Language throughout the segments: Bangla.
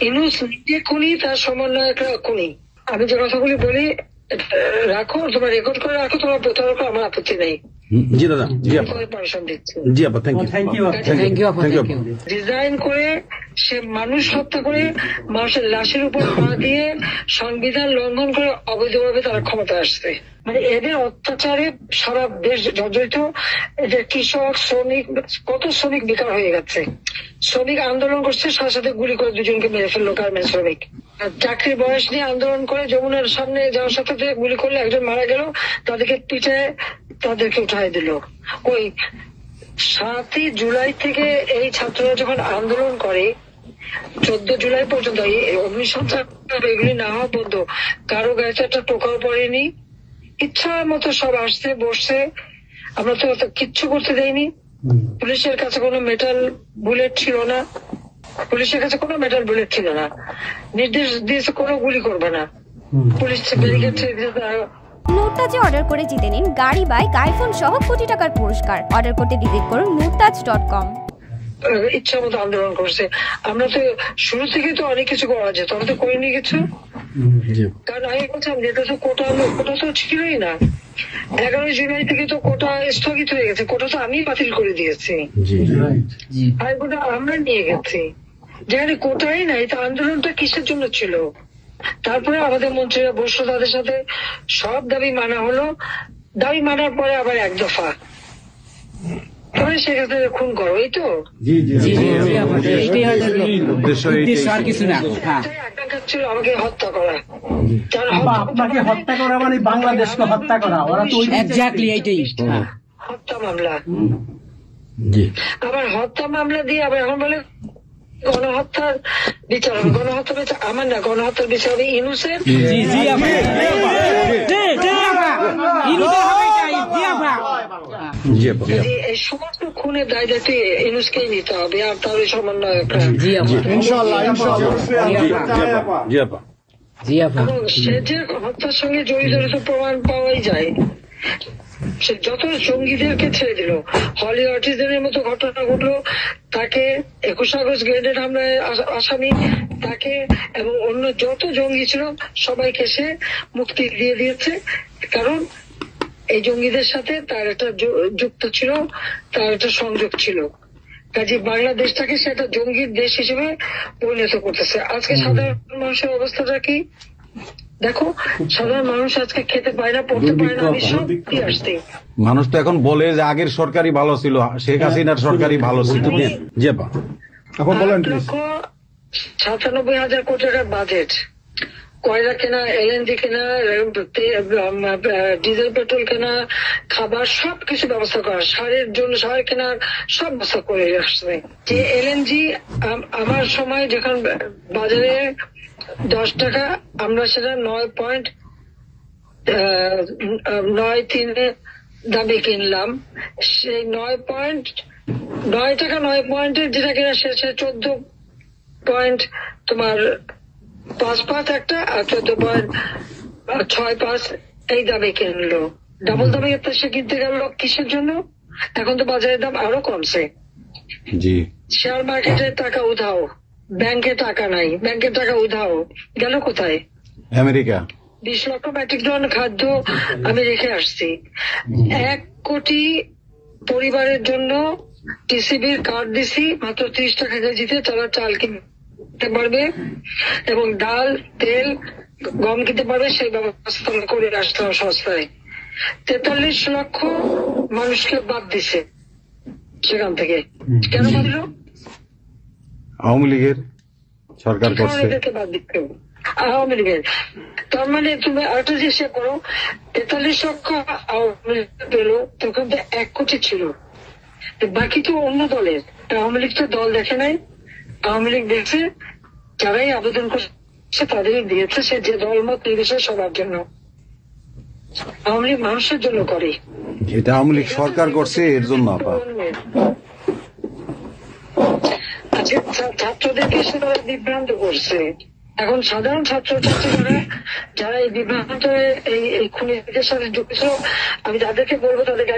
ইউনূস নিজে খুনি, তার সমন্বয়করা খুনি। আমি যে কথাগুলি বলি রাখো, তোমরা রেকর্ড করে রাখো, তোমার প্রতারক, আমার আপত্তি নেই। জি দাদা, জি আপা, পারমিশন দিচ্ছি। জি আপা, থ্যাংক ইউ। ডিজাইন করে সে মানুষ হত্যা করে মানুষের লাশের উপর পা দিয়ে সংবিধান লঙ্ঘন করে অবৈধভাবে তারা ক্ষমতা আসছে। মানে এদের অত্যাচারে সারা দেশ জর্জরিত। এদের কৃষক, শ্রমিক, কত শ্রমিক বেকার হয়ে গেছে। শ্রমিক আন্দোলন করছে, সাথে সাথে গুলি করে দুজনকে মেরে ফেললো গার্মেন্টস শ্রমিক। চাকরির বয়স নিয়ে আন্দোলন করে যমুনার সামনে যাওয়ার সাথে গুলি করলে একজন মারা গেল, তাদেরকে পিঠে তাদেরকে উঠাই দিল। ওই 7ই জুলাই থেকে এই ছাত্ররা যখন আন্দোলন করে 14 জুলাই পর্যন্ত এই অগ্নিসংযোগ এগুলি না হওয়া পর্যন্ত কারো গায়ে একটা টোকাও পড়েনি। ইচ্ছা মতো সব আসছে বসছে, আমরা তো কিচ্ছু করতে দেয়নি। পুলিশের কাছে কোনো মেটাল বুলেট ছিল না, পুলিশের কাছে কোনো মেটাল বুলেট ছিল না। নির্দেশ দিয়েছে কোনো গুলি করবে না, পুলিশ ব্যারিকেড ছেড়ে দিয়েছে। নুরতাজে অর্ডার করে জিতে নিন গাড়ি, বাইক, আইফোন সহ কোটি টাকার পুরস্কার। অর্ডার করতে ভিজিট করুন nurtaj.com। ইচ্ছা মতো আন্দোলন করছে। আমরা তো শুরু থেকে তো অনেক কিছু করা যেত, আমরা তো করিনি কিছু। কারণ আমি বলছিলাম যেটা তো কোটা তো ছিলই না। 11 জুলাই থেকে তো কোটা স্থগিত হয়ে গেছে, কোটা তো আমি বাতিল করে দিয়েছি, আর কোটা আমরা নিয়ে গেছি। যেখানে কোটাই নাই, তা আন্দোলনটা কিসের জন্য ছিল? তারপরে আমাদের মন্ত্রীরা বসলো, তাদের সাথে সব দাবি মানা হলো। দাবি মানার পরে আবার এক দফা তবে সেক্ষেত্রে খুন করো, এই তো আকাঙ্ক্ষা ছিল আমাকে হত্যা করা। আপনাকে হত্যা করা মানে বাংলাদেশকে হত্যা করা, ওরা তো হত্যা মামলা। আবার হত্যা মামলা দিয়ে আবার এখন বলে গণহত্যার বিচার হবে। গণহত্যা বিচার আমার না, গণহত্যার বিচার হবে ইউনূসের। এই সমস্ত খুনের দায় দায়িত্ব ইউনূসকেই নিতে হবে, আর তার সমন্বয়করা। সে যে হত্যার সঙ্গে জড়িত প্রমাণ পাওয়াই যায়। সে যত জঙ্গিদেরকে ছেড়ে দিল, হলি আর্টিস্টদের মতো ঘটনা ঘটলো, তাকে 21 আগস্ট গ্রেনেড হামলায় আসামি তাকে এবং অন্য যত জঙ্গি ছিল সবাইকে সে মুক্তি দিয়ে দিয়েছে। কারণ এই জঙ্গিদের সাথে তার একটা যুক্ত ছিল, তার একটা সংযোগ ছিল। কাজে বাংলাদেশটাকে সে একটা জঙ্গির দেশ হিসেবে পরিণত করতেছে। আজকে সাধারণ মানুষের অবস্থাটা কি দেখো, সাধারণ মানুষ আজকে খেতে পায় না, পড়তে পায় না। আমি সব কি আসতে মানুষ তো এখন বলে যে আগের সরকারই ভালো ছিল, শেখ হাসিনার সরকারই ভালো ছিল। জি আপা, এখন বলেন। 97,000 কোটি টাকার বাজেট, কয়লা কেনা, এলএনজি কেনা, ডিজেল পেট্রোল কেনা, খাবার সবকিছু ব্যবস্থা করা, সারের জন্য সার কেনার সব ব্যবস্থা করে আসছে। যে এলএনজি আমার সময় যখন বাজারে 10 টাকা, আমরা সেটা 9.93 দামে কিনলাম। সেই 9 টাকা 9 পয়েন্টের যেটা কিনা সে 14 তোমার 5 একটা, আর 14.65 এই দামে কিনলো। ডাবল দামে সে কিনতে গেল কিসের জন্য? এখন তো বাজারের দাম আরো কমছে। শেয়ার মার্কেটের টাকা উধাও, ব্যাংকে টাকা নাই, ব্যাংকের টাকা উধাও, গেল কোথায়? আমেরিকা। 20 লক্ষ মেট্রিক টন খাদ্য আমি রেখে আসছি। 1 কোটি পরিবারের জন্য টিসিবির কার্ড দিছি, মাত্র 30 টাকা কেজিতে তারা চাল কিনতে পারবে এবং ডাল, তেল, গম কিনতে পারবে। সেই ব্যবস্থা করে আসতে হবে সস্তায়। 43 লক্ষ মানুষকে বাদ দিছে সেখান থেকে। কেন বাঁধলো? আওয়ামী লীগের সরকার করছে। বাদ দিতে আওয়ামী লীগের। তার মানে তুমি আরেকটা চেষ্টা করো, 43 লক্ষ আওয়ামী লীগ পেল, তখন তো 1 কোটি ছিল, বাকি তো অন্য দলের। আওয়ামী লীগ তো দল দেখে নাই, আওয়ামী লীগ দেখছে যারাই আবেদন করছে তাদেরই দিয়েছে, সে যে দল মত নির্বিশেষে সবার জন্য। আওয়ামী লীগ মানুষের জন্য করে, এটা আওয়ামী লীগ সরকার করছে এর জন্য। আজকে ছাত্রদেরকে সেটা বিভ্রান্ত করছে। এখন সাধারণ ছাত্রছাত্রীরা যারা এই বিভ্রান্ত এই খুনিদের সাথে যুক্ত, আমি তাদেরকে বলবো তাদের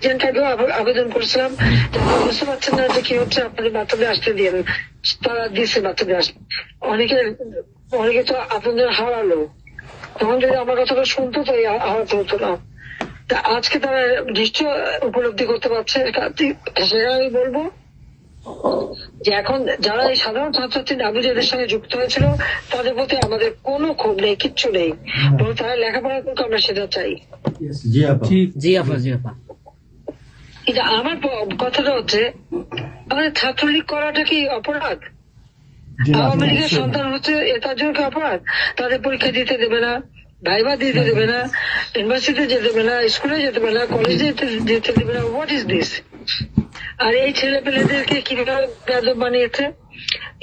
রিজেন্ট আগেও আবেদন করেছিলাম যে আপনারা বুঝতে পারছেন না যে কি হচ্ছে, আপনাদের বাচ্চাদের আসতে দিন। তারা দিচ্ছে বাচ্চাদের আসতে। অনেকে তো আপনাদের হারালো, তখন যদি আমার কথাটা শুনতো তো হারাতে হতো না। তা আজকে তারা নিশ্চয় উপলব্ধি করতে পারছে। সেটা আমি বলবো যে এখন যারা এই সাধারণ ছাত্রছাত্রী দাবি যাদের সঙ্গে যুক্ত হয়েছিল তাদের প্রতি আমাদের কোনো ক্ষোভ নেই, কিচ্ছু নেই, বরং তারা লেখাপড়া করতে আমরা সেটা চাই। কিন্তু আমার কথাটা হচ্ছে আমাদের ছাত্রলীগ করাটা কি অপরাধ? আওয়ামী লীগের সন্তান হচ্ছে তার জন্য কি অপরাধ? তাদের পরীক্ষা দিতে দেবে না, ভাইবা দিতে দেবে না, ইউনিভার্সিটিতে যেতে দেবে না, স্কুলে যেতে দেবে না, কলেজে যেতে দেবে না। What is this? আর এই ছেলে পেলেদেরকে কিভাবে বেয়াদব বানিয়েছে?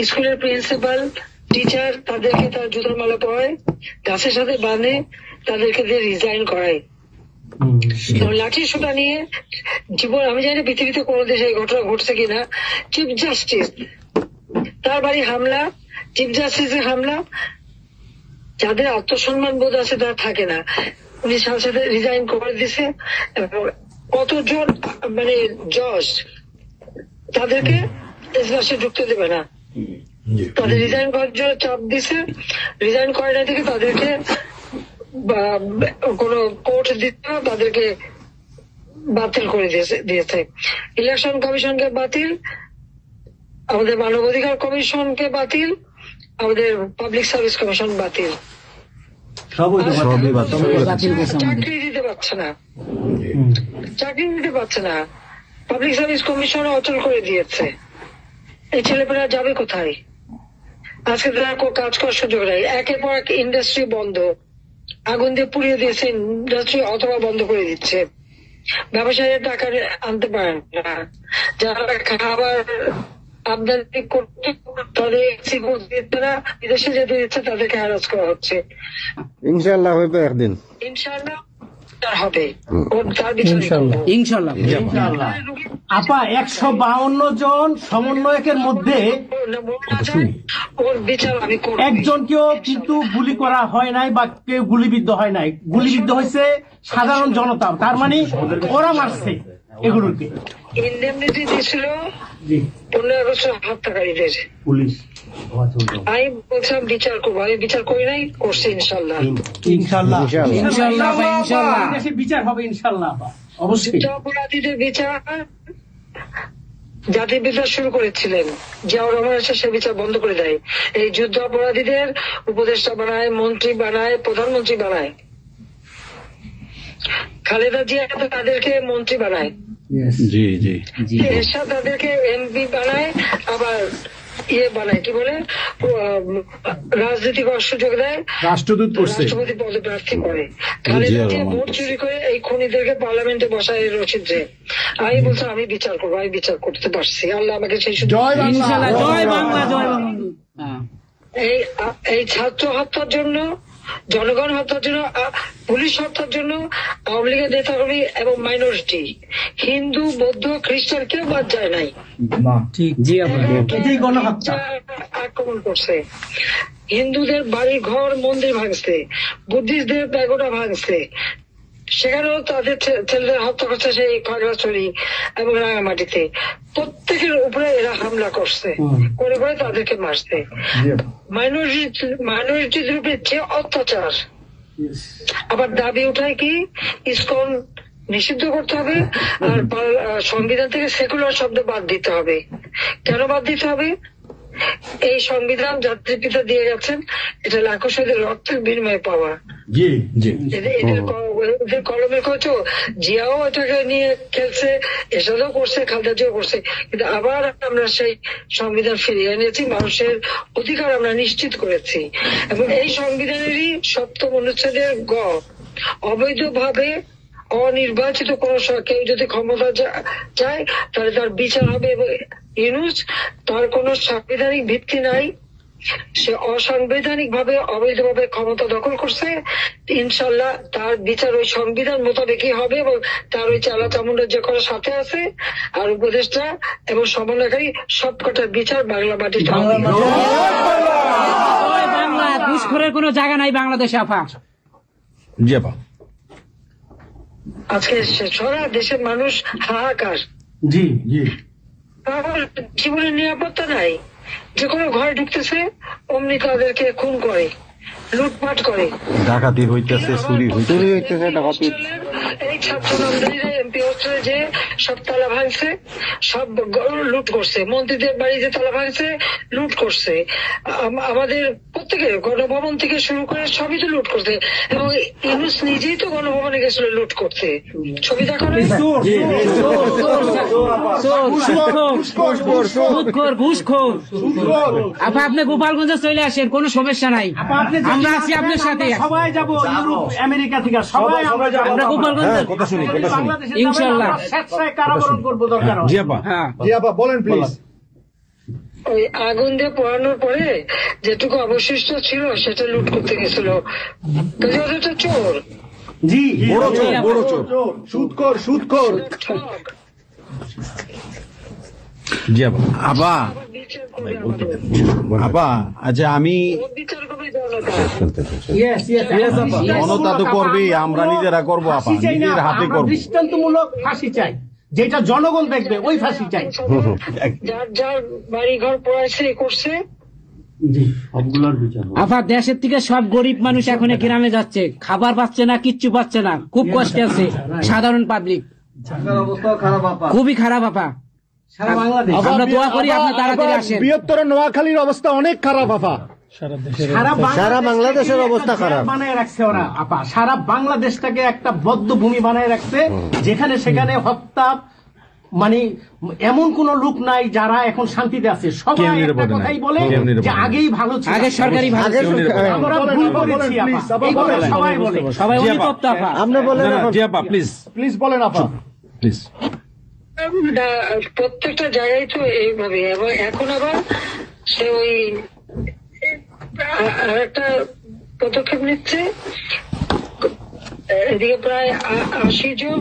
স্কুলের প্রিন্সিপাল, টিচার তাদেরকে তার জুতার মালা পরায়, গাছের সাথে বাঁধে, তাদেরকে দিয়ে রিজাইন করায়। লাঠির সোটা নিয়ে জীবন, আমি জানি পৃথিবীতে কোনো দেশে এই ঘটনা ঘটছে কিনা। চিফ জাস্টিস তার বাড়ি হামলা, চিফ জাস্টিসের হামলা। যাদের আত্মসম্মান বোধ আছে তারা থাকে না, উনি সাথে সাথে রিজাইন করে দিছে। কতজন মানে জজ তাদেরকে এজলাসে ঢুকতে দেবে না, তাদের রিজাইন করার জন্য চাপ দিছে। রিজাইন করে না থেকে তাদেরকে কোন কোর্ট দিতে না, তাদেরকে বাতিল করে দিয়েছে। ইলেকশন কমিশনকে বাতিল, আমাদের মানবাধিকার কমিশনকে বাতিল, আমাদের পাবলিক সার্ভিস কমিশন বাতিল। চাকরি দিতে পারছে না, চাকরি দিতে পারছে না। পাবলিক সার্ভিস কমিশন অচল করে দিয়েছে। এই ছেলেপেলেরা যাবে কোথায়? আজকে তারা কাজ করার সুযোগ নেই। একের পর এক ইন্ডাস্ট্রি বন্ধ, আগুন দিয়ে পুড়িয়ে দিয়েছে ইন্ডাস্ট্রি অথবা বন্ধ করে দিচ্ছে। ব্যবসায়ীরা টাকা আনতে পারেন না, যারা খাবার আমদানি করতে তাদের বিদেশে যেতে দিচ্ছে তাদেরকে হ্যারাস করা হচ্ছে। ইনশাআল্লাহ হইবে একদিন, ইনশাআল্লাহ হবে, তার বিচার ইনশাআল্লাহ। আপা 152 জন সমন্বয়কের মধ্যে ওর বিচার আমি করব। একজনকেও কিন্তু গুলি করা হয় নাই বা কেউ গুলিবিদ্ধ হয় নাই, গুলিবিদ্ধ হয়েছে সাধারণ জনতা। তার মানে ওরা মারছে এগুলোকে। ইন্ডেমনিটি দিয়েছিল 15 আগস্ট হত্যাকারীদের। পুলিশ আমি বলছিলাম বিচার করবো, আমি বিচার করি নাই, করছি ইনশাল্লাহ। ইনশাআল্লাহ ইনশাআল্লাহ দেশে বিচার হবে ইনশাআল্লাহ আপা, অবশ্যই। যুদ্ধ অপরাধীদের বিচার জাতির বিচার শুরু করেছিলেন, জিয়াউর রহমান এসে সে বিচার বন্ধ করে দেয়। এই যুদ্ধ অপরাধীদের উপদেষ্টা বানায়, মন্ত্রী বানায়, প্রধানমন্ত্রী বানায়। খালেদা জিয়া তাদেরকে মন্ত্রী বানায়, জি জি, এরশাদ তাদেরকে এমপি বানায়, আবার বানায় কি বলে রাজনীতি করার সুযোগ দেয়, রাষ্ট্রদূত করছে, রাষ্ট্রপতি পদে প্রার্থী করে। খালেদা জিয়া ভোট চুরি করে এই খুনিদেরকে পার্লামেন্টে বসায় রচিত। আমি বলছি আমি বিচার করবো, আমি বিচার করতে পারছি, আল্লাহ আমাকে সেই সুযোগ। জয় বাংলা। এই ছাত্র হত্যার জন্য, জনগণ হত্যার জন্য, পুলিশ হত্যার জন্য আওয়ামী লীগের নেতাকর্মী এবং মাইনরিটি, হিন্দু, বৌদ্ধ, খ্রিস্টান কেউ বাদ যায় নাই। আক্রমণ করছে, হিন্দুদের বাড়ি ঘর মন্দির ভাঙছে, বুদ্ধিস্টদের প্যাগোডা ভাঙছে, সেখানেও তাদের ছেলেদের হত্যা করছে সেই খাগড়াছড়ি এবং রাঙামাটিতে। প্রত্যেকের উপরে এরা হামলা করছে, করে করে তাদেরকে মারছে। মাইনরিটিদের উপরে যে অত্যাচার, আবার দাবি উঠায় কি ইসকন নিষিদ্ধ করতে হবে আর সংবিধান থেকে সেকুলার শব্দ বাদ দিতে হবে। কেন বাদ দিতে হবে? এই সংবিধান জাতির পিতা দিয়ে গেছেন, এটা লাখো শহীদের রক্তের বিনিময়ে পাওয়া। এদের কলমের কত জিয়াও এটাকে নিয়ে খেলছে, এসবও করছে, খালেদা জিয়াও করছে, কিন্তু আবার আমরা সেই সংবিধান ফিরিয়ে এনেছি, মানুষের অধিকার আমরা নিশ্চিত করেছি। এবং এই সংবিধানেরই 7ম অনুচ্ছেদের গ, অবৈধভাবে অনির্বাচিত কোন কেউ যদি ক্ষমতা চায় তাহলে তার বিচার হবে। ইউনূস তার কোন সাংবিধানিক ভিত্তি নাই, সে অসাংবিধানিক ভাবে অবৈধভাবে ক্ষমতা দখল করছে। ইনশাল্লাহ তার বিচার ওই সংবিধান মোতাবেকই হবে এবং তার ওই চালা চামুন্ডার যে করার সাথে আছে আর উপদেষ্টা এবং সমন্বয়কারী সবকটার বিচার বাংলা মাটিতে হবে। ঘুষখোরের কোনো জায়গা নাই বাংলাদেশে আপা। জি আপা। আজকে সারা দেশের মানুষ হাহাকার। জি জি আমার জীবনের নিরাপত্তা নাই, যে কোনো ঘরে ঢুকতেছে অমনি তাদেরকে খুন করে, লুটপাট করে, ডাকাতি হইতেছে, চুরি হইতেছে। এই ছাত্র নামদারিরা এমপি হোস্টেলে যে সব তালা ভাঙছে, সব লুট করছে, মন্ত্রীদের বাড়িতে তালা ভাঙছে, লুট করছে, আমাদের প্রত্যেকের গণভবন থেকে শুরু করে সবই তো লুট করছে। এবং ইউনুস নিজেই তো গণভবনে গেছিল লুট করতে। ছবি দেখো না? আপা আপনি গোপালগঞ্জে চলে আসেন, কোনো সমস্যা নাই, আমরা আছি আপনার সাথে। সবাই যাবো ইউরোপ আমেরিকা থেকে, সবাই আমরা গোপালগঞ্জ ইনশাল্লাহ স্বেচ্ছায় কারাবরণ করবো দরকার হয়। জি আপা, বলেন প্লিজ। ওই আগুন দিয়ে পোড়ানোর পরে যেটুকু অবশিষ্ট ছিল সেটা লুট করতে গেছিল। ওটা চোর, জি বড় চোর। সুদখোর। ঠক। জি আপা। আপা, বিচার করবে আমাদের। আপা, আচ্ছা আমি ও বিচার করবে জনতা। জনতা তো করবেই, আমরা নিজেরা করবো আপা, ফাঁসি চাই না, নিজের হাতে আমরা করবো। দৃষ্টান্তমূলক ফাঁসি চাই, যেটা জনগণ দেখবে ওই ফাঁসি চাই। যার যার বাড়ি ঘর পড়াইছে করছে, আপা দেশের থেকে সব গরিব মানুষ এখন গ্রামে যাচ্ছে, খাবার পাচ্ছে না, কিচ্ছু পাচ্ছে না, খুব কষ্টে আছে সাধারণ পাবলিক, খুবই খারাপ আপা। সারা বাংলাদেশ, আমরা দোয়া করি আপনি তাড়াতাড়ি আসেন। বৃহত্তর নোয়াখালীর অবস্থা অনেক খারাপ আপা। সারা বাংলাদেশের অবস্থা খারাপ। বানায় রাখছে ওরা আপা, সারা বাংলাদেশটাকে একটা বদ্ধ ভূমি বানায় রাখছে, যেখানে সেখানে হত্যা, মানে এমন কোন লোক নাই যারা এখন শান্তিতে আছে। সবাই একটা কথাই বলে যে আগেই ভালো ছিল, আগে সরকারি ভালো ছিল। আমরা ভুল করেছি আপা, এই কথা সবাই বলে। সবাই অনুতপ্ত আপা। আপনি বলেন জি আপা, প্লিজ প্লিজ বলেন আপা। প্লিজ। প্রত্যেকটা জায়গায় তো এইভাবে। এবং এখন আবার সে ওই আর একটা পদক্ষেপ নিচ্ছে, এদিকে প্রায় 80 জন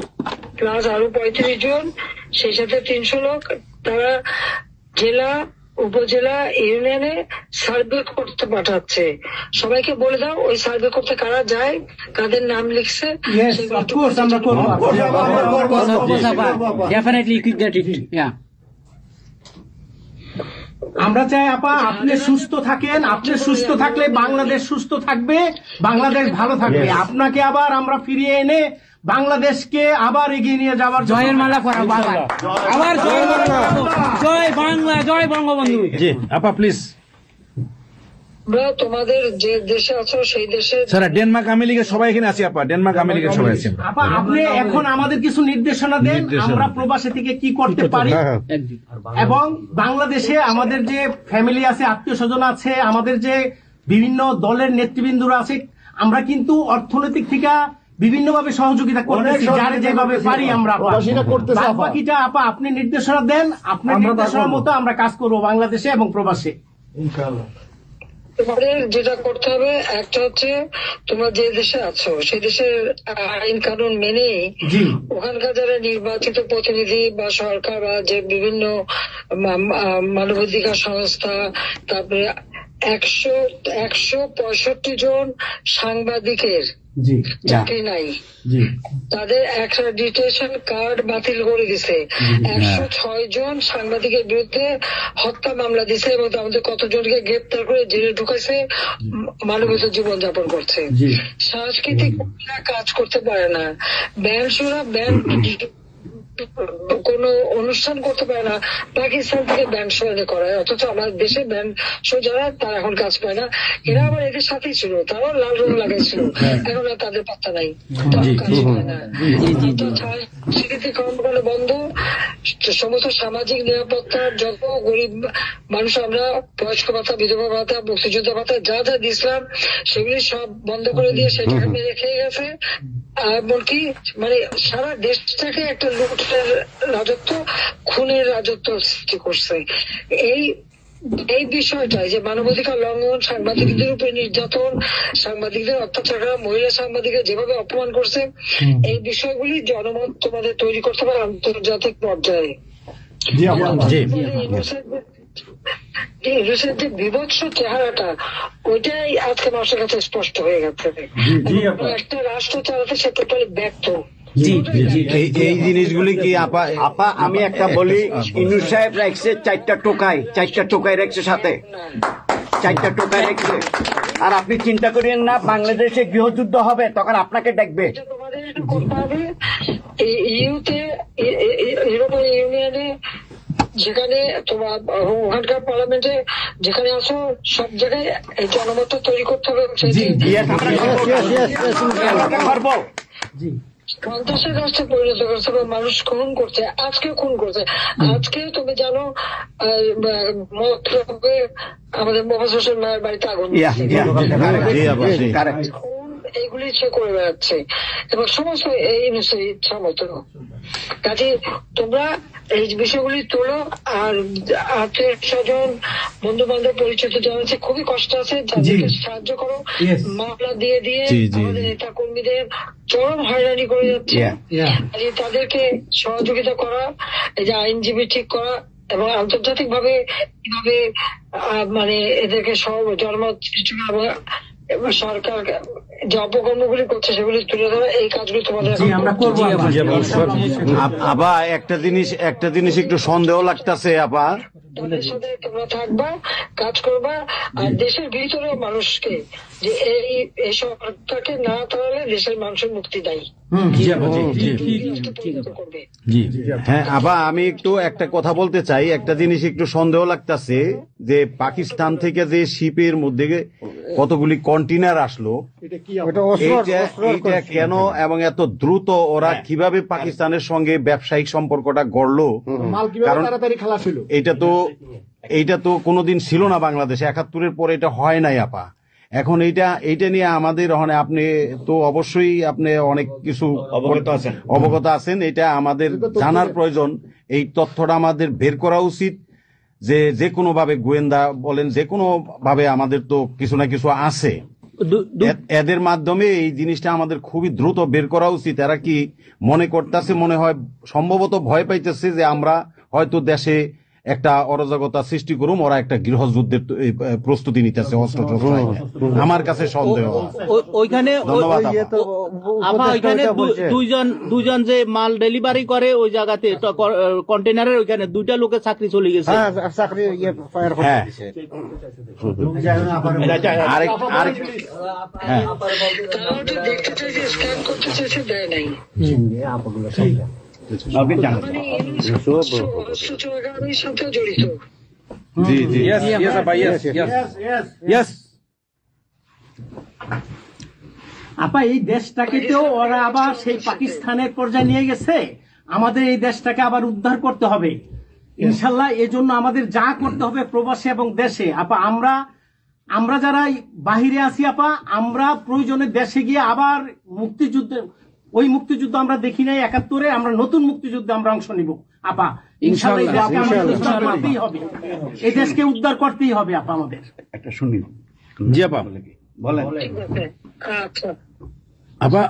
প্লাস আরো 35 জন, সেই সাথে 300 লোক, তারা জেলা উপজেলা ইউনিয়নে সার্ভে করতে পাঠাচ্ছে। সবাইকে বলে দাও ওই সার্ভে করতে কারা যায়, কাদের নাম লিখছে, Yes, of course, আমরা করবো। Definitely quick that it, yeah. আমরা চাই আপা আপনি সুস্থ থাকেন, আপনি সুস্থ থাকলে বাংলাদেশ সুস্থ থাকবে, বাংলাদেশ ভালো থাকবে। আপনাকে আবার আমরা ফিরিয়ে এনে বাংলাদেশকে আবার এগিয়ে নিয়ে যাওয়ার জন্য জয়ের মালা করা বাবা, আবার জয় বাংলা, জয় বাংলা, জয় বঙ্গবন্ধু। জি আপা, প্লিজ। আমরা তোমাদের যে দেশে আছো সেই দেশে স্যার, ডেনমার্ক আমেরিকা সবাই এখানে আছি আপা, ডেনমার্ক আমেরিকা সবাই আছি। আপা আপনি এখন আমাদের কিছু নির্দেশনা দেন, আমরা প্রবাসী থেকে কি করতে পারি, এবং বাংলাদেশে আমাদের যে ফ্যামিলি আছে, আত্মীয় স্বজন আছে, আমাদের যে বিভিন্ন দলের নেতৃবৃন্দরা আছে, আমরা কিন্তু অর্থনৈতিক থেকে বিভিন্ন ভাবে সহযোগিতা করতেছি, যারে যেভাবে পারি আমরা। বাকিটা আপা আপনি নির্দেশনা দেন, আপনার নির্দেশনা মতো আমরা কাজ করবো বাংলাদেশে এবং প্রবাসে। তোমাদের যেটা করতে হবে, একটা হচ্ছে তোমরা যে দেশে আছো সেই দেশের আইন কানুন মেনে ওখানকার যারা নির্বাচিত প্রতিনিধি বা সরকার বা যে বিভিন্ন মানবাধিকার সংস্থা, তারপরে 165 জন সাংবাদিকের চাকরি নাই, তাদের অ্যাক্রেডিটেশন কার্ড বাতিল করে দিছে। 106 জন সাংবাদিকের বিরুদ্ধে হত্যা মামলা দিছে এবং আমাদের কতজনকে গ্রেপ্তার করে জেলে ঢুকাইছে, মানবিক জীবন যাপন করছে। সাংস্কৃতিক কাজ করতে পারে না, ব্যান্ড কোন অনুষ্ঠান করতে পারে না, পাকিস্তান থেকে ব্যান্ড শো এনে করায়, অথচ আমাদের দেশে ব্যান্ড শো যারা তারা এখন কাজ পায় না। এরা আবার এদের সাথেই ছিল, তারাও লাল রং লাগাইছিল, এখন আর তাদের পাত্তা নাই, কাজ পায় না। স্বীকৃতি কর্মকাণ্ড বন্ধ, সমস্ত সামাজিক নিরাপত্তা যত গরিব মানুষ আমরা বয়স্ক ভাতা, বিধবা ভাতা, মুক্তিযোদ্ধা ভাতা যা যা দিয়েছিলাম সেগুলি সব বন্ধ করে দিয়ে সেটাকে মেরে খেয়ে গেছে। এমনকি মানে সারা দেশটাকে একটা লুটের রাজত্ব, খুনের রাজত্ব সৃষ্টি করছে। এই বিষয়টাই যে মানবাধিকার লঙ্ঘন, সাংবাদিকদের উপরে নির্যাতন, সাংবাদিকদের অত্যাচার করা, মহিলা সাংবাদিকদের যেভাবে অপমান করছে, এই বিষয়গুলি জনমত তোমাদের তৈরি করতে পারে আন্তর্জাতিক পর্যায়ে। ইংলিশের যে বিভৎস চেহারাটা, ওইটাই আজকে মানুষের কাছে স্পষ্ট হয়ে গেছে। একটা রাষ্ট্র চালাতে সে টোটালি ব্যর্থ। জি এই জিনিসগুলি কি আপা আপা আমি একটা বলি, ইউনূস সাহেব রাখছে 4টা টোকাই রাখছে সাথে, 4টা টোকাই রাখছে। আর আপনি চিন্তা করেন না বাংলাদেশে গৃহযুদ্ধ হবে তখন আপনাকে দেখবে। তোমাদের করতে হবে ইউরোপিয়ান ইউনিয়নে, যেখানে তোমার ওখানকার পার্লামেন্টে যেখানে আসো, সব জায়গায় এই জনমত তৈরি করতে হবে। সন্ত্রাসের রাষ্ট্রে পরিণত করছে, মানুষ খুন করছে, আজকে খুন করছে। আজকে তুমি জানো আমাদের মোহাম্মদ হোসেন মায়ের বাড়িতে আগুন, এইগুলি সে করে বেড়াচ্ছে এবং সমস্ত এই ইচ্ছা মতো। কাজে তোমরা এই বিষয়গুলি তোলো, আর আত্মীয় স্বজন বন্ধু বান্ধব পরিচিত জানাচ্ছে খুবই কষ্ট আছে, তাদেরকে সাহায্য করো। মামলা দিয়ে আমাদের নেতা কর্মীদের চরম হয়রানি করে যাচ্ছে, তাদেরকে সহযোগিতা করা, এই যে আইনজীবী ঠিক করা এবং আন্তর্জাতিক ভাবে কিভাবে মানে এদেরকে সব জনমত সৃষ্টি করা, সরকার যে অপকর্মগুলি করছে সেগুলি তুলে ধরা, এই কাজগুলি তোমাদের আমরা করবো। আপা একটা জিনিস একটু সন্দেহ লাগতেছে আপা, তাদের সাথে তোমরা থাকবা, কাজ করবা, আর দেশের ভিতরে মানুষকে যে এই সরকারকে না তাহলে দেশের মানুষের মুক্তি দেয়। হ্যাঁ আপা, আমি একটু একটা কথা বলতে চাই। একটা জিনিস একটু সন্দেহ লাগতেছে যে পাকিস্তান থেকে যে শিপের মধ্যে কতগুলি কন্টেইনার আসলো, এইটা কেন এবং এত দ্রুত ওরা কিভাবে পাকিস্তানের সঙ্গে ব্যবসায়িক সম্পর্কটা গড়লো? কারণ এইটা তো কোনোদিন ছিল না বাংলাদেশে, 71-এর পরে এটা হয় নাই আপা। এখন এইটা নিয়ে আমাদের আপনি তো অবশ্যই আপনি অনেক কিছু অবগত আছেন, এটা আমাদের জানার প্রয়োজন। এই তথ্যটা আমাদের বের করা উচিত, যে কোনো ভাবে গোয়েন্দা বলেন, যে কোনো ভাবে আমাদের তো কিছু না কিছু আছে, এদের মাধ্যমে এই জিনিসটা আমাদের খুবই দ্রুত বের করা উচিত। এরা কি মনে করতেছে, মনে হয় সম্ভবত ভয় পাইতেছে যে আমরা হয়তো দেশে একটা অরাজকতা সৃষ্টি করুম, ওরা একটা গৃহযুদ্ধের প্রস্তুতি নিতেছে অস্ত্র। আমার কাছে সন্দেহ। ওইখানে দুজন যে মাল ডেলিভারি করে ওই জায়গাতে কন্টেনারের ওইখানে 2টা লোকের চাকরি চলে গেছে। দেখতে চাই যে স্ক্যান করতে চেয়েছে, দেয় নাই। সাথে জড়িত। আপা এই দেশটাকে তো ওরা আবার সেই পাকিস্তানের পর্যায়ে নিয়ে গেছে, আমাদের এই দেশটাকে আবার উদ্ধার করতে হবে ইনশাল্লাহ। এজন্য আমাদের যা করতে হবে প্রবাসী এবং দেশে, আপা আমরা যারা বাহিরে আছি আপা, আমরা প্রয়োজনে দেশে গিয়ে আবার ওই মুক্তিযুদ্ধ আমরা দেখি নাই 71-এ, আমরা নতুন মুক্তিযুদ্ধে আমরা অংশ নিব আপা ইনশাল্লাহ। এই দেশকে উদ্ধার করতেই হবে আপা আমাদের। একটা শুনি। জি আপা বলেন। আপা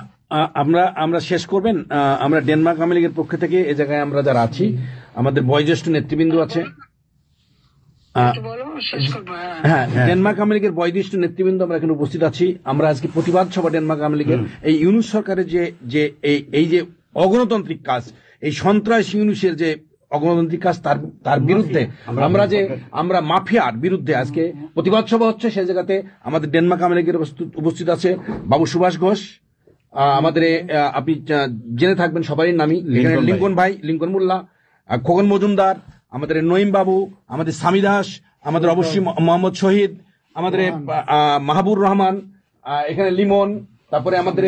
আমরা শেষ করবেন। আমরা ডেনমার্ক আওয়ামী লীগের পক্ষ থেকে এই জায়গায় আমরা যারা আছি, আমাদের বয়োজ্যেষ্ঠ নেতৃবৃন্দ আছে। হ্যাঁ, ডেনমার্ক আওয়ামী লীগের বয়োজ্যেষ্ঠ নেতৃবৃন্দ আমরা এখানে উপস্থিত আছি। আমরা আজকে প্রতিবাদ সভা ডেনমার্ক আওয়ামী লীগের এই ইউনূস সরকারের যে এই যে অগণতান্ত্রিক কাজ, এই সন্ত্রাস ইউনূসের যে অগণতান্ত্রিক কাজ, তার বিরুদ্ধে আমরা মাফিয়ার বিরুদ্ধে আজকে প্রতিবাদ সভা হচ্ছে। সেই জায়গাতে আমাদের ডেনমার্ক আওয়ামী লীগের উপস্থিত আছে বাবু সুভাষ ঘোষ, আমাদের আপনি জেনে থাকবেন সবাই নামই, লিঙ্কন ভাই, লিঙ্কন মোল্লা, খোকন মজুমদার, আমাদের নঈম বাবু, আমাদের স্বামী দাস, আমাদের অবশ্যই মোহাম্মদ শহীদ, আমাদের মাহবুর রহমান, এখানে লিমন, তারপরে আমাদের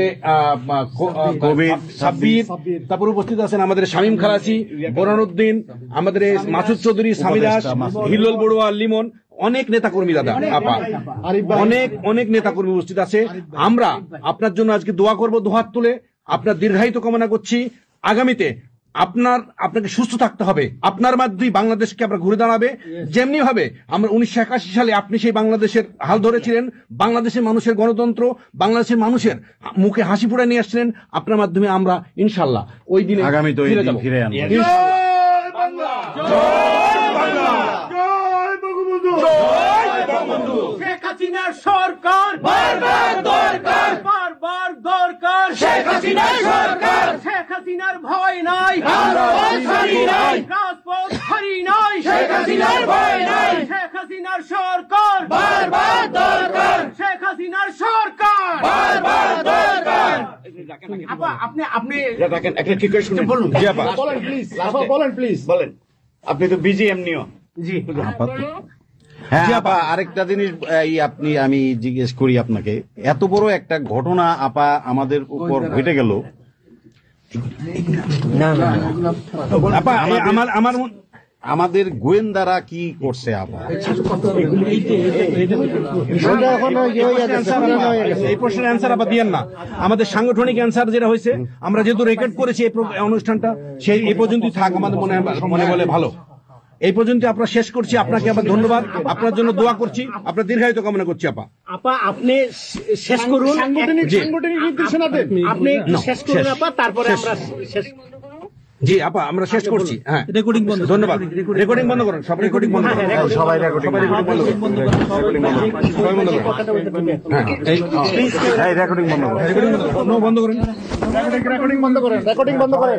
সাব্বির, তারপরে উপস্থিত আছেন আমাদের শামীম খালাসি, বোরহানউদ্দিন, আমাদের মাসুদ চৌধুরী, স্বামী দাস, হিল্লোল বড়ুয়া, লিমন, অনেক নেতাকর্মী দাদা আপা, অনেক নেতাকর্মী উপস্থিত আছে। আমরা আপনার জন্য আজকে দোয়া করব, দুহাত তুলে আপনার দীর্ঘায়িত কামনা করছি। আগামীতে আপনাকে সুস্থ থাকতে হবে, আপনার মাধ্যমেই বাংলাদেশকে আমরা ঘুরে দাঁড়াবে। যেমনি ভাবে আমরা 1981 সালে আপনি সেই বাংলাদেশের হাল ধরেছিলেন, বাংলাদেশের মানুষের গণতন্ত্র, বাংলাদেশের মানুষের মুখে হাসি ফুটে নিয়ে আসছিলেন, আপনার মাধ্যমে আমরা ইনশাল্লাহ ওই দিনে আগামীতে ফিরে আনবো। শেখ হাসিনার সরকার বারবার দরকার, শেখ হাসিনার সরকার। হাসিনার ভয় নাই, রাজপথ ছাড়ি নাই, শেখ হাসিনার সরকার বারবার দরকার, শেখ হাসিনার সরকার বারবার দরকার। আপা আপনি একটা ঠিক করে শুনুন। বলুন। জি আপা, বলেন প্লিজ, বলেন প্লিজ। বলেন। আপনি তো বিজি এমনিও। জি হ্যাঁ আপা, আরেকটা জিনিস আমি জিজ্ঞেস করি আপনাকে, এত বড় একটা ঘটনা আপা আমাদের উপর ঘটে গেল, আপা আমার আমাদের গোয়েন্দারা কি করছে আপা? এই প্রশ্নের অ্যান্সার আবার দিয়েন না। আমাদের সাংগঠনিক অ্যান্সার যেটা হয়েছে, আমরা যেহেতু রেকর্ড করেছি এই অনুষ্ঠানটা, সেই এই পর্যন্তই থাক, আমাদের মনে বলে ভালো। এই পর্যন্ত আপনারা শেষ করছি। আপনাকে আবার ধন্যবাদ, আপনার জন্য দোয়া করছি, আপনার দীর্ঘায়িত কামনা করছি। আপা আপনি শেষ করুন, সাংগঠনিক নির্দেশনা দেন। আপনি শেষ করুন আপা, তারপরে আমরা শেষ। জি আপা, আমরা শেষ করছি। হ্যাঁ, রেকর্ডিং বন্ধ। ধন্যবাদ। রেকর্ডিং বন্ধ করুন, সব রেকর্ডিং বন্ধ করুন, সবাই রেকর্ডিং বন্ধ করুন, সবাই বন্ধ করুন। হ্যাঁ, এই রেকর্ডিং বন্ধ করুন, রেকর্ডিং বন্ধ করুন, রেকর্ডিং বন্ধ করেন, রেকর্ডিং বন্ধ করেন।